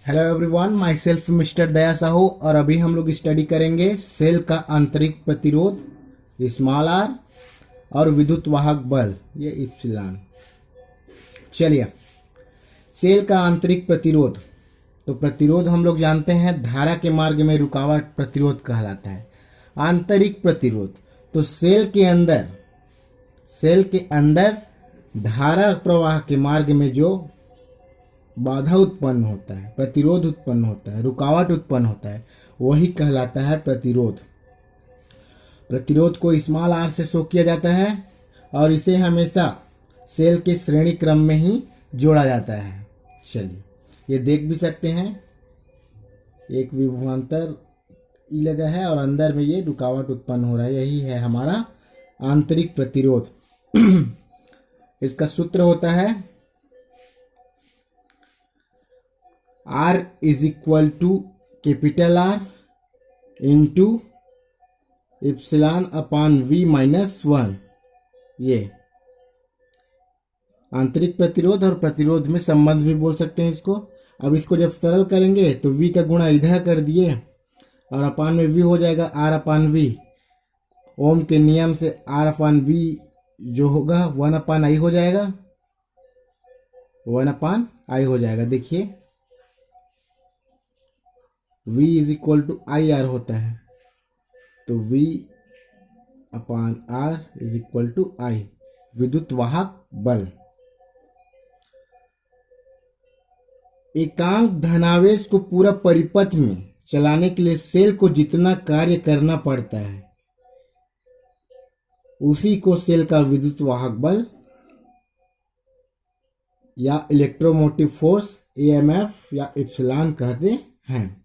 Hello everyone, myself mister Daya Sahu. और अभी हम लोग स्टडी करेंगे सेल का आंतरिक प्रतिरोध स्मॉल आर और विद्युत वाहक बल ये इप्सिलॉन। चलिए, सेल का आंतरिक प्रतिरोध। तो प्रतिरोध हम लोग जानते हैं धारा के मार्ग में रुकावट प्रतिरोध कहलाता है। आंतरिक प्रतिरोध तो सेल के अंदर धारा प्रवाह के मार्ग में जो बाधा उत्पन्न होता है, प्रतिरोध उत्पन्न होता है, रुकावट उत्पन्न होता है, वही कहलाता है प्रतिरोध। प्रतिरोध को स्मॉल आर से शो किया जाता है और इसे हमेशा सेल के श्रेणी क्रम में ही जोड़ा जाता है। चलिए, ये देख भी सकते हैं, एक विभवांतर ई लगा है और अंदर में ये रुकावट उत्पन्न हो रहा है। यही है हमारा आंतरिक प्रतिरोध। इसका सूत्र होता है R is equal to capital R into epsilon upon V minus 1। ये आंतरिक प्रतिरोध और प्रतिरोध में संबंध भी बोल सकते हैं इसको। अब इसको जब सरल करेंगे तो V का गुणा इधर कर दिए और अपान में V हो जाएगा R अपान V। ओम के नियम से R अपान V जो होगा 1 अपान I हो जाएगा, 1 अपान I हो जाएगा। देखिए, V is equal to I R होता है, तो V upon R is equal to I विद्युत वाहक बल। एकांक धनावेश को पूरा परिपथ में चलाने के लिए सेल को जितना कार्य करना पड़ता है उसी को सेल का विद्युत वाहक बल या इलेक्ट्रोमोटिव फोर्स EMF या इप्सिलॉन कहते हैं।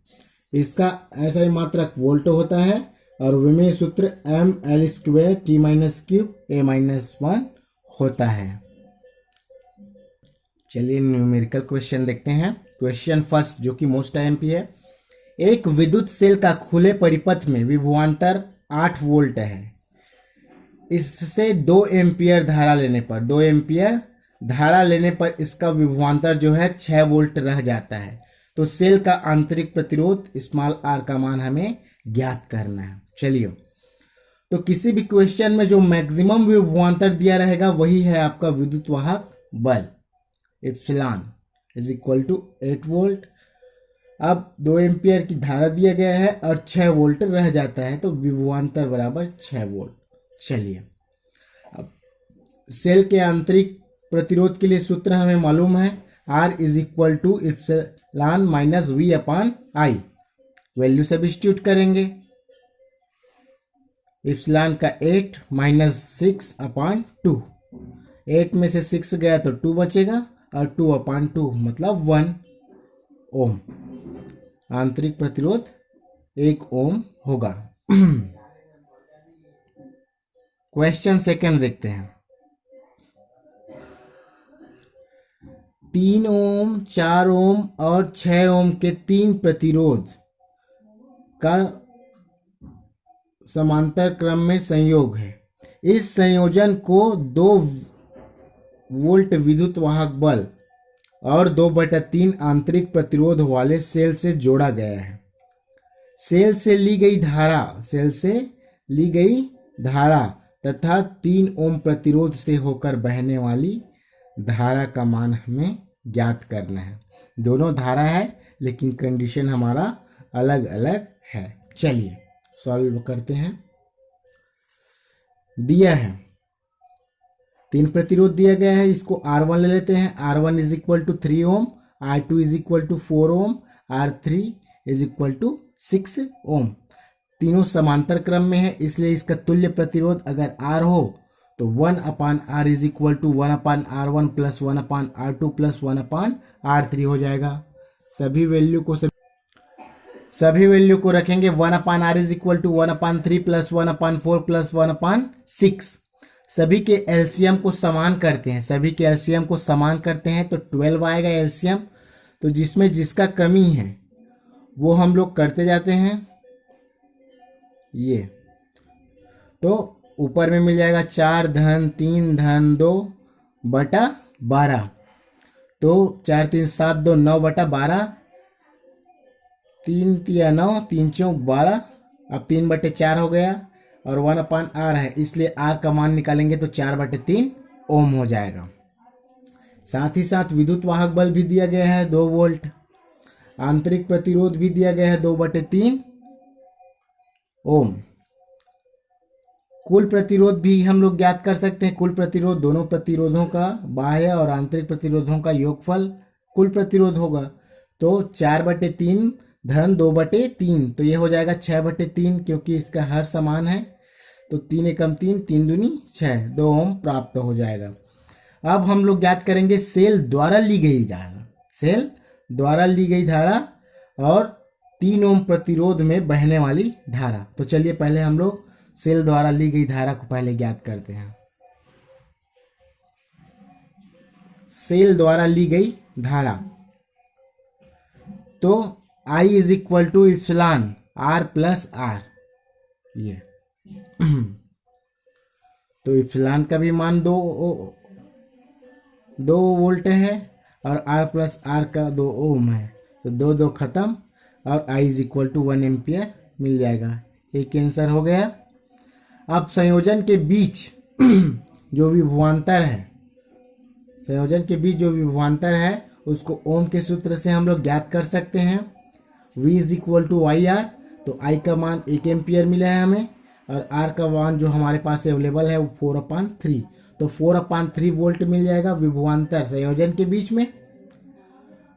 इसका ऐसा ही मात्रक वोल्ट होता है और विमेय सूत्र mL² T-3 A-1 होता है। चलिए न्यूमेरिकल क्वेश्चन देखते हैं। क्वेश्चन फर्स्ट, जो कि मोस्ट एमपी है। एक विद्युत सेल का खुले परिपथ में विभवांतर 8 वोल्ट है। इससे 2 एम्पियर धारा लेने पर इसका विभवांतर जो है 6 वोल्ट रह जाता है। तो सेल का आंतरिक प्रतिरोध स्मॉल आर का मान हमें ज्ञात करना है। चलिए, तो किसी भी क्वेश्चन में जो मैक्सिमम विभवांतर दिया रहेगा वही है आपका विद्युत वाहक बल। Epsilon is equal to 8 volt. अब 2 एम्पियर की धारा दिया गया है और 6 वोल्ट रह जाता है, तो विभवांतर बराबर 6 वोल्ट। चलिए, अब सेल के आंतरिक प्रतिरोध के लिए सूत्र हमें मालूम है, R is equal to epsilon minus V upon I। Value substitute करेंगे। इप्सिलॉन का 8 माइनस 6 अपान 2। 8 में से 6 गया तो 2 बचेगा और 2 अपान 2 मतलब 1 ओम। आंतरिक प्रतिरोध 1 ओम होगा। क्वेश्चन सेकंड देखते हैं। 3 ओम, 4 ओम और 6 ओम के 3 प्रतिरोध का समांतर क्रम में संयोग है। इस संयोजन को 2 वोल्ट विद्युत वाहक बल और 2/3 आंतरिक प्रतिरोध वाले सेल से जोड़ा गया है। सेल से ली गई धारा तथा 3 ओम प्रतिरोध से होकर बहने वाली धारा का मान हमें ज्ञात करना है। दोनों धारा है लेकिन कंडीशन हमारा अलग अलग है। चलिए सॉल्व करते हैं। दिया है 3 प्रतिरोध दिया गया है, इसको R1 ले लेते हैं। R1 is equal to 3 ohm, R2 is equal to 4 ohm, R3 is equal to 6 ohm. तीनों समांतर क्रम में है, इसलिए इसका तुल्य प्रतिरोध अगर R हो तो 1 upon R is equal to 1 upon R1 plus 1 upon R2 plus 1 upon R3 हो जाएगा। सभी वैल्यू को रखेंगे। 1 upon R is equal to 1 upon 3 plus 1 upon 4 plus 1 upon 6। सभी के एलसीएम को समान करते हैं तो 12 आएगा एलसीएम। तो जिसमें जिसका कमी है वो हम लोग करते जाते हैं। ये तो ऊपर में मिल जाएगा 4 धन 3 धन 2 बटा 12। तो 4 3 7 2 9 बटा 12 3 तिया 9, 3 चौक 12, अब 3/4 हो गया और 1/r है, इसलिए r का मान निकालेंगे तो 4/3 ओम हो जाएगा। साथ ही साथ विद्युत वाहक बल भी दिया गया है 2 वोल्ट, आंतरिक प्रतिरोध भी दिया गया है 2/3 ओम। कुल प्रतिरोध भी हम लोग ज्ञात कर सकते हैं। कुल प्रतिरोध दोनों प्रतिरोधों का, बाह्य और आंतरिक प्रतिरोधों का योगफल कुल प्रतिरोध होगा। तो 4/3 धन 2/3, तो ये हो जाएगा 6/3, क्योंकि इसका हर समान है। तो 3 एकम 3, 3 दूनी 6, 2 ओम प्राप्त हो जाएगा। अब हम लोग ज्ञात करेंगे सेल द्वारा ली गई धारा। सेल द्वारा ली गई धारा और 3 ओम प्रतिरोध में बहने वाली धारा। तो चलिए पहले हम लोग सेल द्वारा ली गई धारा को पहले ज्ञात करते हैं। सेल द्वारा ली गई धारा, तो I is equal to epsilon R plus R, ये तो इप्सिलॉन का भी मान 2 वोल्ट है और R प्लस R का 2 ओम है, तो 2 खत्म और I is equal to 1 ampere मिल जाएगा। एक आंसर हो गया। अब संयोजन के बीच जो विभवांतर है, संयोजन के बीच जो विभवांतर है उसको ओम के सूत्र से हम लोग ज्ञात कर सकते हैं। V is equal to Y R, तो I का मान 1 एम्पियर मिला है हमें और R का मान जो हमारे पास अवेलेबल है वो 4/3, तो 4/3 वोल्ट मिल जाएगा विभवांतर संयोजन के बीच में।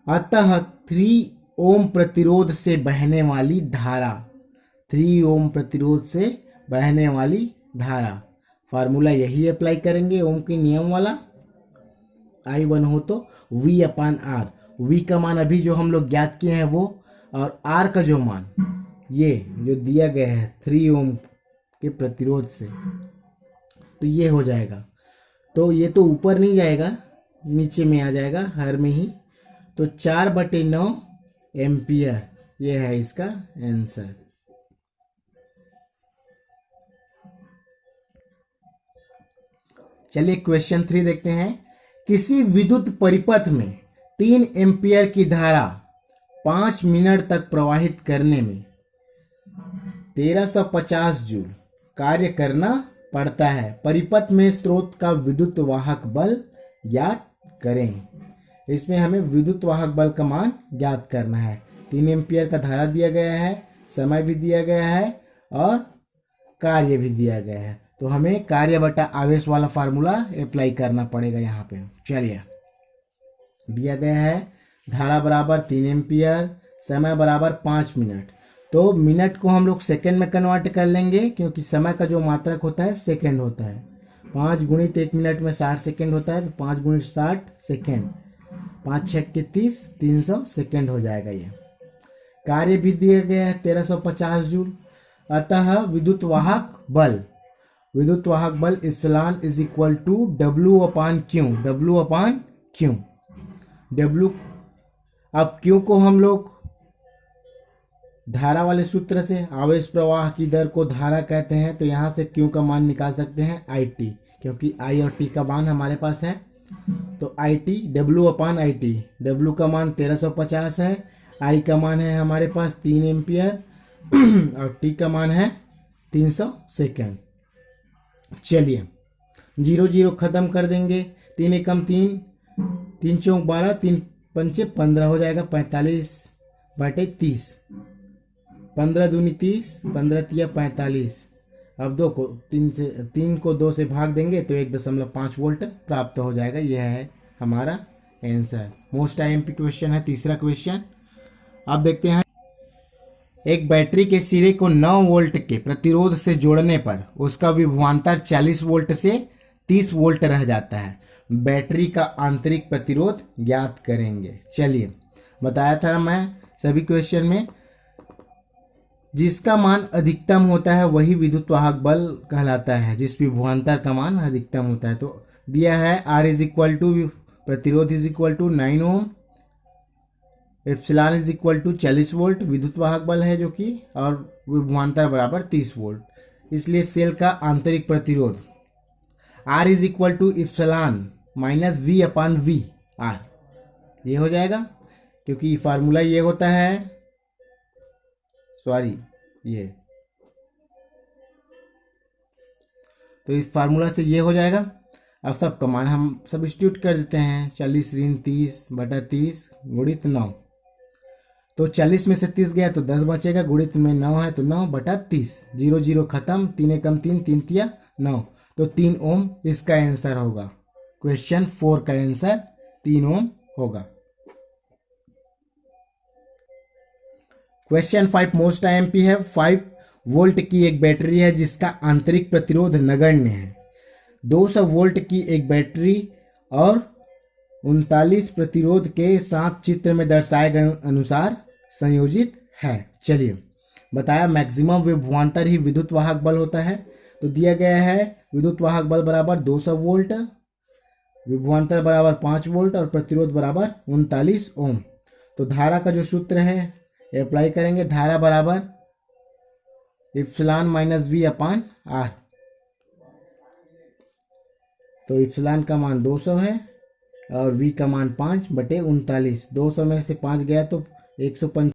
अतः 3 ओम प्रतिरोध से बहने वाली धारा, 3 ओम प्रतिरोध से बहने वाली धारा, फार्मूला यही अप्लाई करेंगे ओम के नियम वाला। I1 हो तो V/R, V का मान अभी जो हम लोग ज्ञात किए हैं वो, और R का जो मान ये जो दिया गया है 3 ओम के प्रतिरोध से, तो ये हो जाएगा। तो ये तो ऊपर नहीं जाएगा, नीचे में आ जाएगा हर में ही, तो 4/9 एम्पियर, ये है इसका आंसर। चलिए क्वेश्चन 3 देखते हैं। किसी विद्युत परिपथ में 3 एम्पियर की धारा 5 मिनट तक प्रवाहित करने में 1350 जूल कार्य करना पड़ता है। परिपथ में स्रोत का विद्युत वाहक बल ज्ञात करें। इसमें हमें विद्युत वाहक बल का मान ज्ञात करना है। 3 एम्पियर का धारा दिया गया है, समय भी दिया गया है और कार्य भी दिया गया है, तो हमें कार्य बटा आवेश वाला फार्मूला अप्लाई करना पड़ेगा यहाँ पे। चलिए दिया गया है धारा बराबर 3 एम्पियर, समय बराबर 5 मिनट, तो मिनट को हम लोग सेकंड में कन्वर्ट कर लेंगे, क्योंकि समय का जो मात्रक होता है सेकंड होता है। 5 गुणित 1 मिनट में 60 सेकंड होता है, तो 5 गुणित 60 सेकंड, 5 6 के 30, 300 सेकंड हो जाएगा ये। कार्य भी दिया गया है 1350 जूल। अतः विद्युत वाहक बल, विद्युत वाहक बल epsilon is equal to W/Q, W/Q, W। अब Q को हम लोग धारा वाले सूत्र से, आवेश प्रवाह की दर को धारा कहते हैं, तो यहाँ से Q का मान निकाल सकते हैं IT, क्योंकि I और T का मान हमारे पास है। तो IT W/IT, W का मान 1350 है, I का मान है हमारे पास 3 एम्पियर और T का मान है 300 सेकेंड। चलिए 0 0 खत्म कर देंगे, 3 एकम 3, 3 चौक 12, 3 पंचे 15 हो जाएगा, 45/30, 15 दूनी 30, 15 तिया 45। अब 3 को 2 से भाग देंगे तो 1.5 वोल्ट प्राप्त हो जाएगा। यह है हमारा आंसर। मोस्ट IMP क्वेश्चन है तीसरा क्वेश्चन। अब देखते हैं, एक बैटरी के सिरे को 9 वोल्ट के प्रतिरोध से जोड़ने पर उसका विभवांतर 40 वोल्ट से 30 वोल्ट रह जाता है। बैटरी का आंतरिक प्रतिरोध ज्ञात करेंगे। चलिए बताया था मैं सभी क्वेश्चन में, जिसका मान अधिकतम होता है वही विद्युत वाहक बल कहलाता है, जिस विभवांतर का मान अधिकतम होता है। तो दिया है R इज इक्वल टू प्रतिरोध is equal to 9 ohm, epsilon is equal to 40 volt विद्युत वाहक बल है जो कि, और विभवांतर बराबर 30 वोल्ट। इसलिए सेल का आंतरिक प्रतिरोध R is equal to epsilon minus V/V R, ये हो जाएगा, क्योंकि फार्मूला ये होता है सॉरी ये, तो इस फार्मूला से ये हो जाएगा। अब सब का मान हम सब्स्टिट्यूट कर देते हैं। 40 ऋण 30 बटा 30 गुणित 9, तो 40 में से 30 गया तो 10 बचेगा, गुणित में 9 है तो 9 बटा 30, 0 0 खत्म, 3 एकम 3, 3 तिया 9, तो 3 ओम इसका आंसर होगा। क्वेश्चन 4 का आंसर 3 ओम होगा। क्वेश्चन 5 मोस्ट आईएमपी है। 5 वोल्ट की एक बैटरी है जिसका आंतरिक प्रतिरोध नगण्य है। 200 वोल्ट की एक बैटरी और 39 प्रतिरोध के साथ चित्र में दर्शाए गए अनुसार संयोजित है। चलिए, बताया मैक्सिमम विभवांतर ही विद्युत वाहक बल होता है। तो दिया गया है विद्युत वाहक बल बराबर 200 वोल्ट, विभवांतर बराबर 5 वोल्ट और प्रतिरोध बराबर 39 ओम। तो धारा का जो सूत्र है अप्लाई करेंगे। धारा बराबर epsilon minus V upon R. तो इप्सिलॉन का मान 200 है और v का मान 5 बटे 39। 200 में से 5 गया तो 155